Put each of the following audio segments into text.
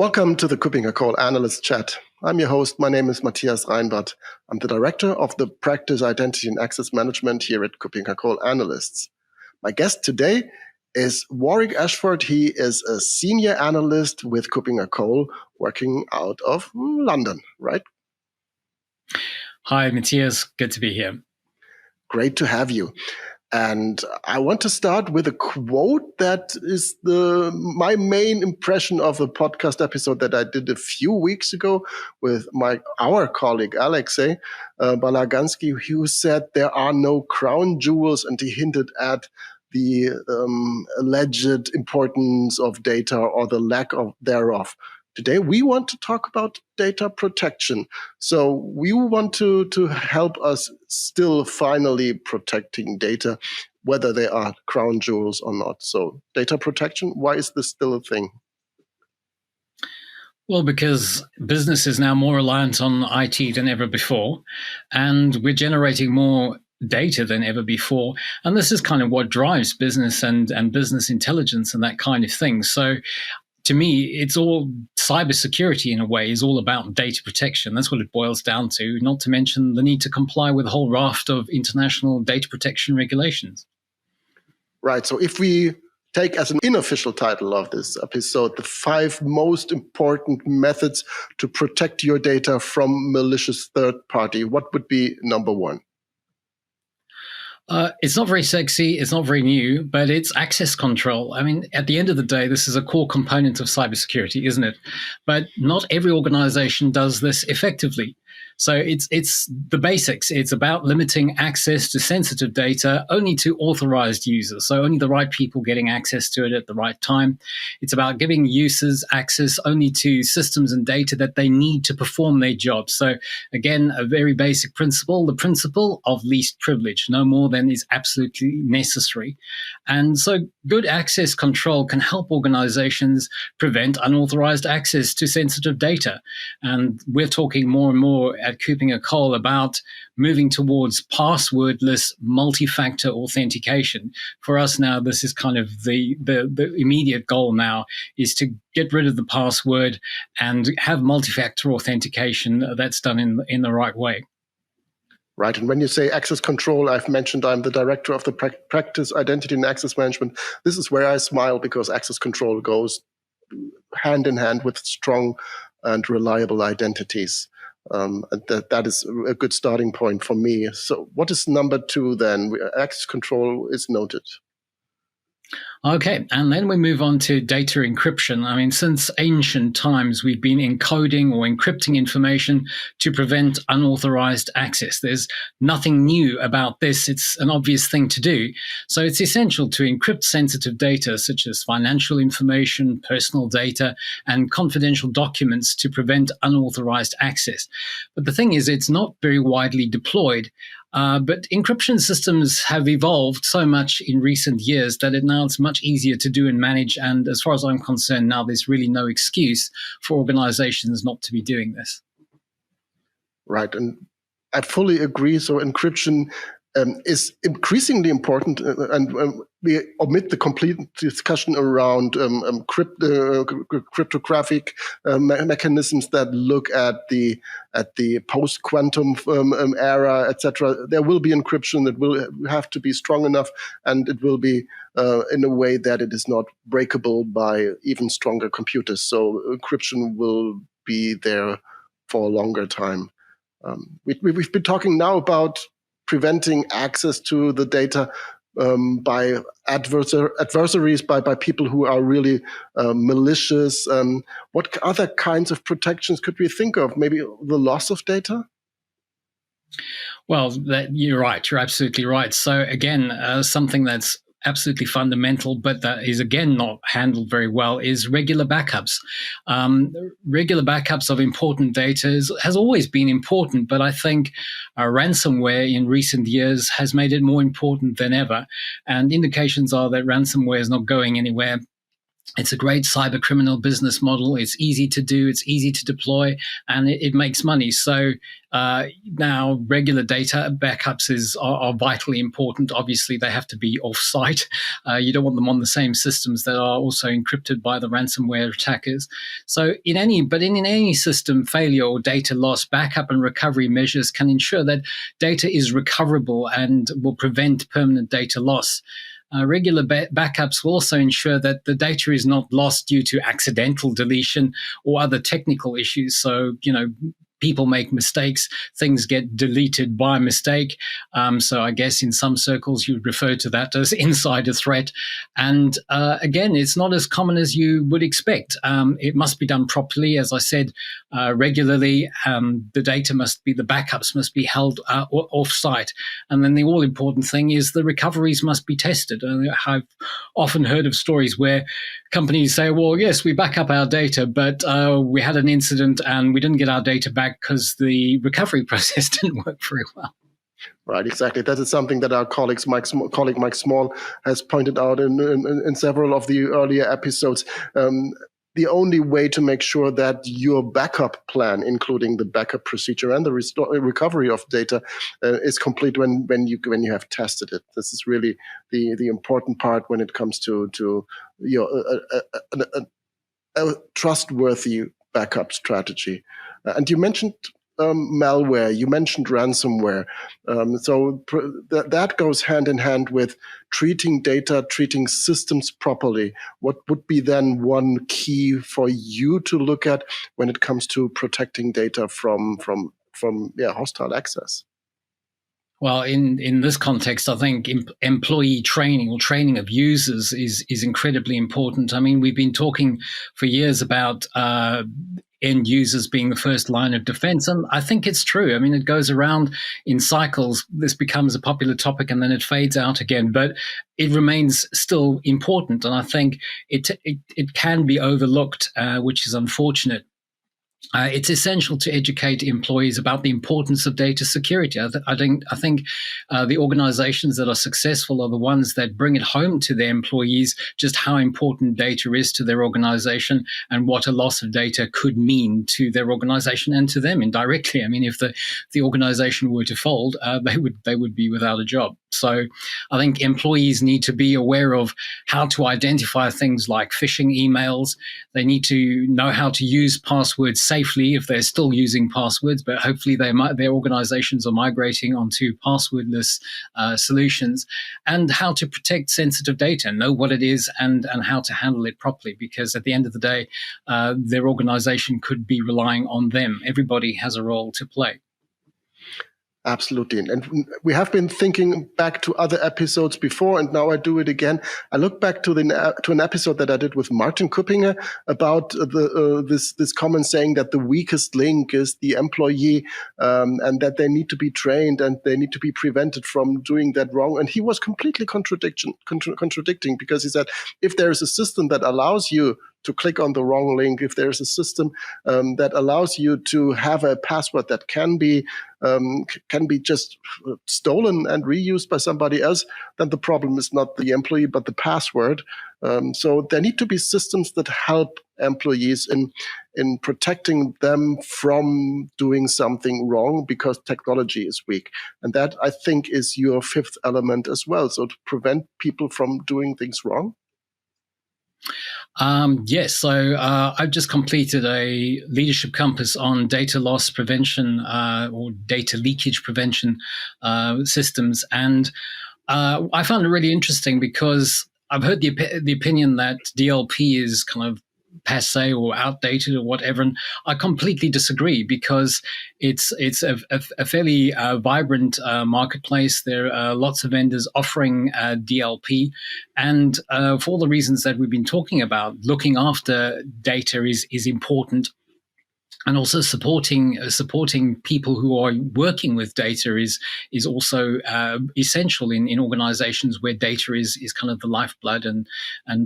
Welcome to the KuppingerCole Analyst Chat. I'm your host. My name is Matthias Reinbart. I'm the director of the practice Identity and Access Management here at KuppingerCole Analysts. My guest today is Warwick Ashford. He is a senior analyst with KuppingerCole working out of London, right? Hi, Matthias. Good to be here. Great to have you. And I want to start with a quote that is my main impression of a podcast episode that I did a few weeks ago with our colleague Alexei Balagansky, who said there are no crown jewels, and he hinted at the alleged importance of data or the lack of thereof. Today, we want to talk about data protection. So we want to help us still finally protecting data, whether they are crown jewels or not. So data protection, why is this still a thing? Well, because business is now more reliant on IT than ever before, and we're generating more data than ever before. And this is kind of what drives business and business intelligence and that kind of thing. So to me, it's all cybersecurity in a way is all about data protection. That's what it boils down to, not to mention the need to comply with a whole raft of international data protection regulations. Right. So if we take as an unofficial title of this episode, the 5 most important methods to protect your data from malicious third party, what would be number 1? It's not very sexy, it's not very new, but it's access control. I mean, at the end of the day, this is a core component of cybersecurity, isn't it? But not every organization does this effectively. So it's the basics. It's about limiting access to sensitive data only to authorized users, so only the right people getting access to it at the right time. It's about giving users access only to systems and data that they need to perform their job. So again, a very basic principle, the principle of least privilege, no more than is absolutely necessary. And so good access control can help organizations prevent unauthorized access to sensitive data. And we're talking more and more at KuppingerCole about moving towards passwordless multi-factor authentication. For us now, this is kind of the immediate goal now, is to get rid of the password and have multi-factor authentication that's done in the right way. Right. And when you say access control, I've mentioned I'm the director of the practice Identity and Access Management. This is where I smile, because access control goes hand in hand with strong and reliable identities. And that is a good starting point for me. So what is number 2 then? Access control is noted. Okay, and then we move on to data encryption. I mean, since ancient times, we've been encoding or encrypting information to prevent unauthorized access. There's nothing new about this. It's an obvious thing to do. So it's essential to encrypt sensitive data, such as financial information, personal data, and confidential documents to prevent unauthorized access. But the thing is, it's not very widely deployed. But encryption systems have evolved so much in recent years that now it's much easier to do and manage. And as far as I'm concerned, now there's really no excuse for organizations not to be doing this. Right. And I fully agree. So encryption is increasingly important, and we omit the complete discussion around cryptographic mechanisms that look at the post-quantum era, etc. There will be encryption that will have to be strong enough, and it will be in a way that it is not breakable by even stronger computers. So encryption will be there for a longer time. We've been talking now about preventing access to the data by adversaries, by people who are really malicious. What other kinds of protections could we think of? Maybe the loss of data? Well, you're right. You're absolutely right. So again, something that's absolutely fundamental, but that is again not handled very well, is regular backups. Regular backups of important data has always been important, but I think ransomware in recent years has made it more important than ever. And indications are that ransomware is not going anywhere. It's a great cyber criminal business model. It's easy to do, it's easy to deploy, and it makes money. So now regular data backups are vitally important. Obviously, they have to be off-site. You don't want them on the same systems that are also encrypted by the ransomware attackers. So in any system failure or data loss, backup and recovery measures can ensure that data is recoverable and will prevent permanent data loss. Regular backups will also ensure that the data is not lost due to accidental deletion or other technical issues. So, people make mistakes, things get deleted by mistake. So I guess in some circles you would refer to that as insider threat. And again, it's not as common as you would expect. It must be done properly, as I said, regularly. The backups must be held off-site. And then the all-important thing is the recoveries must be tested. I've often heard of stories where companies say, well, yes, we back up our data, but we had an incident and we didn't get our data back because the recovery process didn't work very well. Right, exactly. That is something that our colleague Mike Small has pointed out in several of the earlier episodes. The only way to make sure that your backup plan, including the backup procedure and the recovery of data, is complete when you have tested it. This is really the important part when it comes to a trustworthy backup strategy. And you mentioned malware, you mentioned ransomware. So that goes hand in hand with treating data, treating systems properly. What would be then one key for you to look at when it comes to protecting data from hostile access? Well, in this context, I think employee training or training of users is incredibly important. I mean, we've been talking for years about end users being the first line of defense, and I think it's true. I mean, it goes around in cycles. This becomes a popular topic, and then it fades out again. But it remains still important, and I think it can be overlooked, which is unfortunate. It's essential to educate employees about the importance of data security. I think the organizations that are successful are the ones that bring it home to their employees just how important data is to their organization and what a loss of data could mean to their organization and to them indirectly. I mean, if the organization were to fold, they would be without a job. So I think employees need to be aware of how to identify things like phishing emails. They need to know how to use passwords safely if they're still using passwords, but hopefully their organizations are migrating onto passwordless solutions, and how to protect sensitive data, know what it is and how to handle it properly, because at the end of the day, their organization could be relying on them. Everybody has a role to play. Absolutely. And we have been thinking back to other episodes before, and now I do it again. I look back to an episode that I did with Martin Kuppinger about this common saying that the weakest link is the employee, and that they need to be trained and they need to be prevented from doing that wrong. And he was completely contradicting, because he said, if there is a system that allows you to click on the wrong link, if there's a system that allows you to have a password that can be just stolen and reused by somebody else, then the problem is not the employee but the password. So there need to be systems that help employees in protecting them from doing something wrong because technology is weak. And that, I think, is your fifth element as well. So to prevent people from doing things wrong. Yes, so I've just completed a leadership compass on data loss prevention or data leakage prevention systems, and I found it really interesting because I've heard the opinion that DLP is kind of passé or outdated or whatever, and I completely disagree, because it's a fairly vibrant marketplace. There are lots of vendors offering DLP, and for all the reasons that we've been talking about, looking after data is important. And also supporting people who are working with data is also essential in organizations where data is kind of the lifeblood and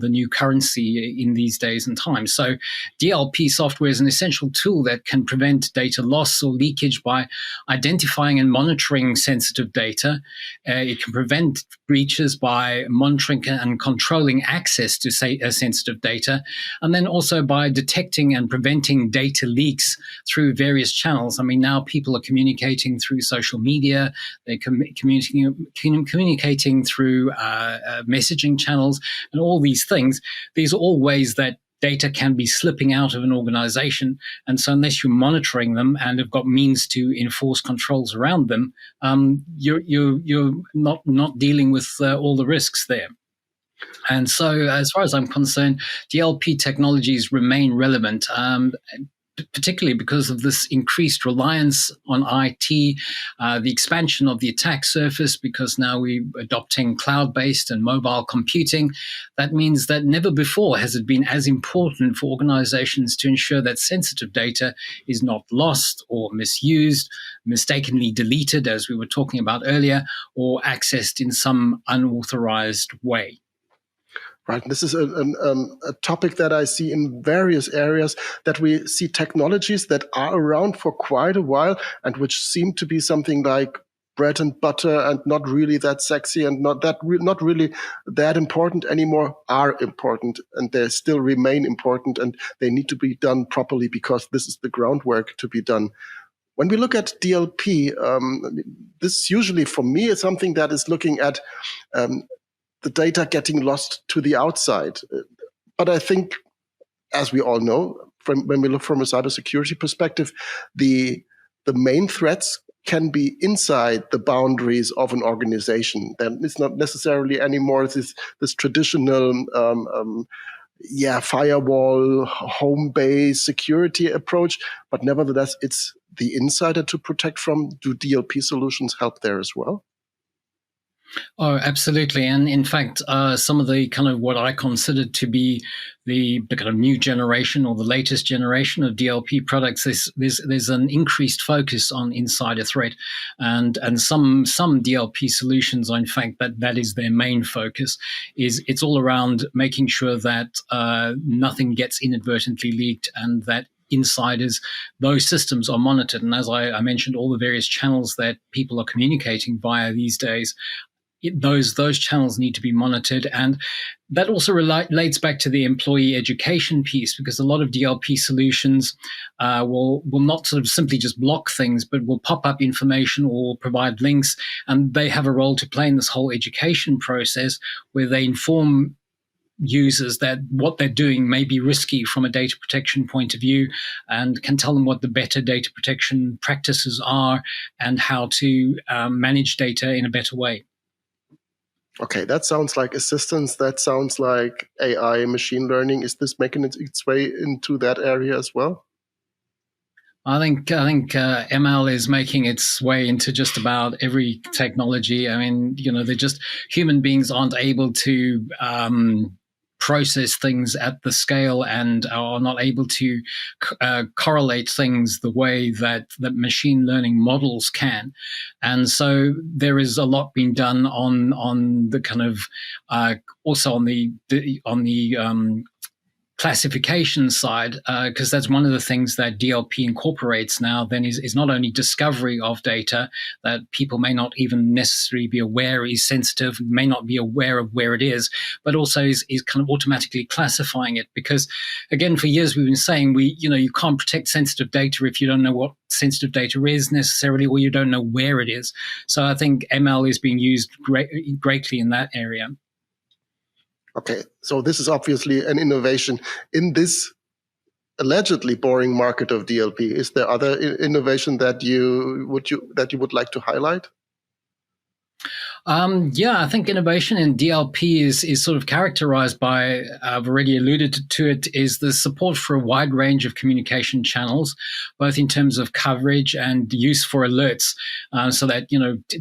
the new currency in these days and times. So DLP software is an essential tool that can prevent data loss or leakage by identifying and monitoring sensitive data. It can prevent breaches by monitoring and controlling access to sensitive data, and then also by detecting and preventing data leaks through various channels. I mean, now people are communicating through social media, they're communicating through messaging channels, and all these things. These are all ways that data can be slipping out of an organization. And so unless you're monitoring them and have got means to enforce controls around them, you're not dealing with all the risks there. And so as far as I'm concerned, DLP technologies remain relevant, particularly because of this increased reliance on IT, the expansion of the attack surface, because now we're adopting cloud-based and mobile computing. That means that never before has it been as important for organizations to ensure that sensitive data is not lost or misused, mistakenly deleted, as we were talking about earlier, or accessed in some unauthorized way. Right. This is a topic that I see in various areas, that we see technologies that are around for quite a while and which seem to be something like bread and butter and not really that sexy and not really that important anymore, are important, and they still remain important, and they need to be done properly because this is the groundwork to be done. When we look at DLP, this usually for me is something that is looking at the data getting lost to the outside. But I think, as we all know, when we look from a cybersecurity perspective, the main threats can be inside the boundaries of an organization. Then it's not necessarily anymore this traditional firewall, home base security approach, but nevertheless, it's the insider to protect from. Do DLP solutions help there as well? Oh, absolutely. And in fact, some of the kind of what I consider to be the kind of new generation or the latest generation of DLP products, there's an increased focus on insider threat, and some DLP solutions are in fact that is their main focus. It's all around making sure that nothing gets inadvertently leaked and that insiders, those systems are monitored. And as I mentioned, all the various channels that people are communicating via these days, those channels need to be monitored. And that also relates back to the employee education piece, because a lot of DLP solutions will not sort of simply just block things, but will pop up information or provide links. And they have a role to play in this whole education process, where they inform users that what they're doing may be risky from a data protection point of view, and can tell them what the better data protection practices are and how to manage data in a better way. Okay, that sounds like assistance. That sounds like AI, machine learning. Is this making its way into that area as well? I think ML is making its way into just about every technology. I mean, they're just, human beings aren't able to process things at the scale and are not able to correlate things the way that machine learning models can. And so there is a lot being done on the kind of also on the classification side, because that's one of the things that DLP incorporates now, then is not only discovery of data that people may not even necessarily be aware is sensitive, may not be aware of where it is, but also is kind of automatically classifying it. Because again, for years we've been saying you can't protect sensitive data if you don't know what sensitive data is necessarily, or you don't know where it is. So I think ML is being used greatly in that area. Okay, so this is obviously an innovation in this allegedly boring market of DLP. Is there other innovation that you would like to highlight? Yeah, I think innovation in DLP is sort of characterized by, I've already alluded to it, is the support for a wide range of communication channels, both in terms of coverage and use for alerts, so that,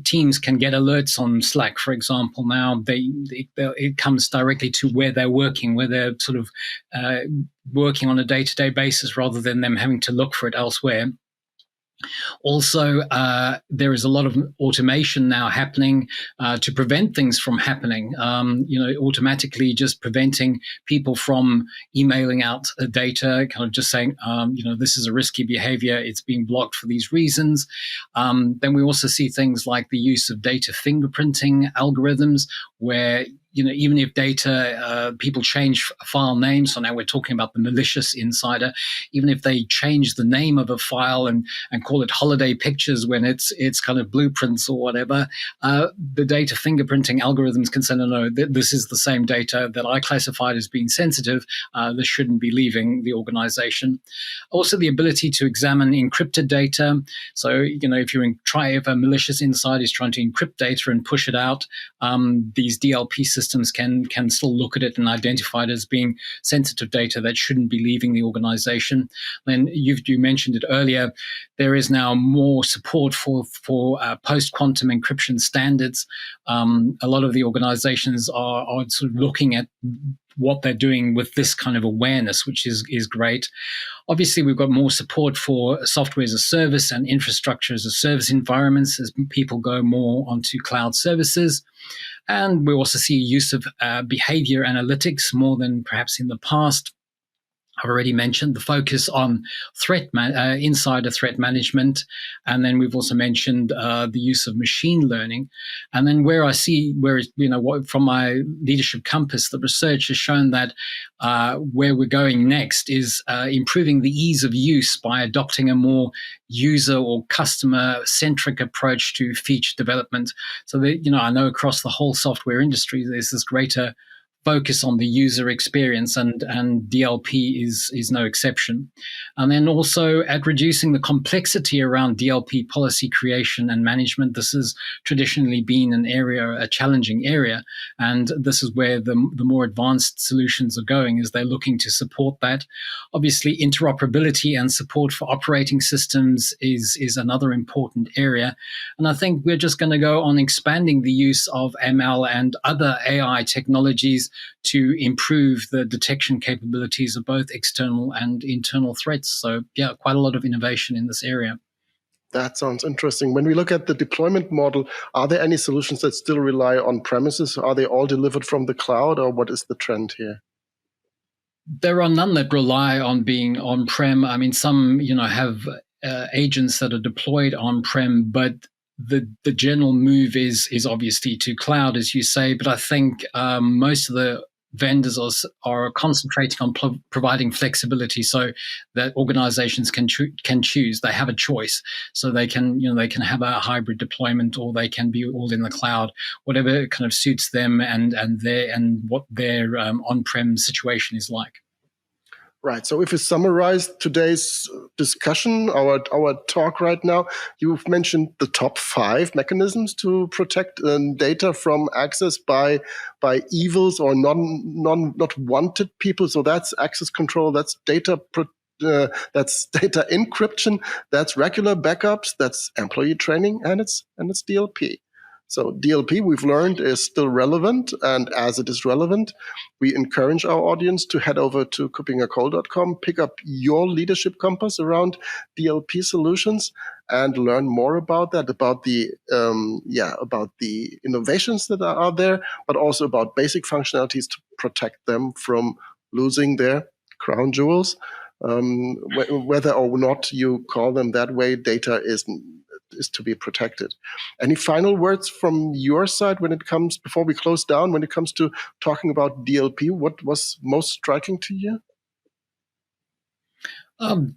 teams can get alerts on Slack, for example. Now it comes directly to where they're working, where they're sort of working on a day-to-day basis rather than them having to look for it elsewhere. Also, there is a lot of automation now happening to prevent things from happening. Automatically just preventing people from emailing out data, kind of just saying, this is a risky behavior. It's being blocked for these reasons. Then we also see things like the use of data fingerprinting algorithms, where even if data, people change file names, so now we're talking about the malicious insider, even if they change the name of a file and call it holiday pictures when it's kind of blueprints or whatever, the data fingerprinting algorithms can say, no, this is the same data that I classified as being sensitive. This shouldn't be leaving the organization. Also, the ability to examine encrypted data. So, if a malicious insider is trying to encrypt data and push it out, these DLP systems can still look at it and identify it as being sensitive data that shouldn't be leaving the organization. Then you mentioned it earlier, there is now more support for post-quantum encryption standards. A lot of the organizations are sort of looking at what they're doing with this kind of awareness, which is great. Obviously, we've got more support for software as a service and infrastructure as a service environments as people go more onto cloud services. And we also see use of behavior analytics more than perhaps in the past. I've already mentioned the focus on insider threat management. And then we've also mentioned the use of machine learning. And then from my leadership compass, the research has shown that where we're going next is improving the ease of use by adopting a more user or customer-centric approach to feature development. So that, I know across the whole software industry, there's this greater focus on the user experience, and DLP is no exception. And then also at reducing the complexity around DLP policy creation and management. This has traditionally been a challenging area, and this is where the more advanced solutions are going, as they're looking to support that. Obviously, interoperability and support for operating systems is another important area. And I think we're just going to go on expanding the use of ML and other AI technologies to improve the detection capabilities of both external and internal threats. So, yeah, quite a lot of innovation in this area. That sounds interesting. When we look at the deployment model, are there any solutions that still rely on premises? Are they all delivered from the cloud, or what is the trend here? There are none that rely on being on-prem. I mean, some, have agents that are deployed on-prem, but the general move is obviously to cloud, as you say. But I think most of the vendors are concentrating on providing flexibility so that organizations can choose. They have a choice, so they can have a hybrid deployment, or they can be all in the cloud, whatever kind of suits them and what their on-prem situation is like. Right. So if you summarize today's discussion, our talk right now, you've mentioned the top 5 mechanisms to protect data from access by evils or not wanted people. So that's access control, that's data encryption, that's regular backups, that's employee training, and it's DLP. So DLP, we've learned, is still relevant, and as it is relevant, we encourage our audience to head over to KuppingerCole.com, pick up your leadership compass around DLP solutions, and learn more about that, about the innovations that are there, but also about basic functionalities to protect them from losing their crown jewels. Whether or not you call them that way, data is to be protected. Any final words from your side before we close down, when it comes to talking about DLP? What was most striking to you?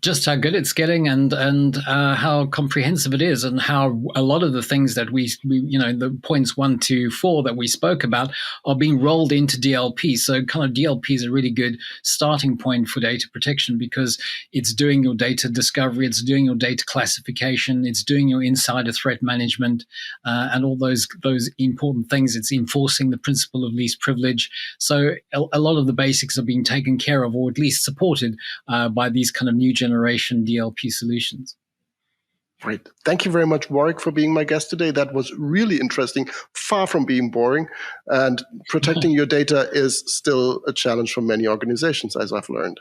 Just how good it's getting, and how comprehensive it is, and how a lot of the things that we the points 1 to 4 that we spoke about are being rolled into DLP. So kind of DLP is a really good starting point for data protection, because it's doing your data discovery, it's doing your data classification, it's doing your insider threat management, and all those important things. It's enforcing the principle of least privilege. So a lot of the basics are being taken care of, or at least supported by these kind of new generation DLP solutions. Great. Thank you very much, Warwick, for being my guest today. That was really interesting, far from being boring. And protecting your data is still a challenge for many organizations, as I've learned.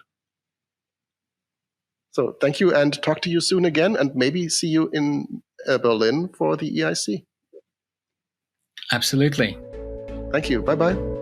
So thank you, and talk to you soon again, and maybe see you in Berlin for the EIC. Absolutely. Thank you. Bye-bye.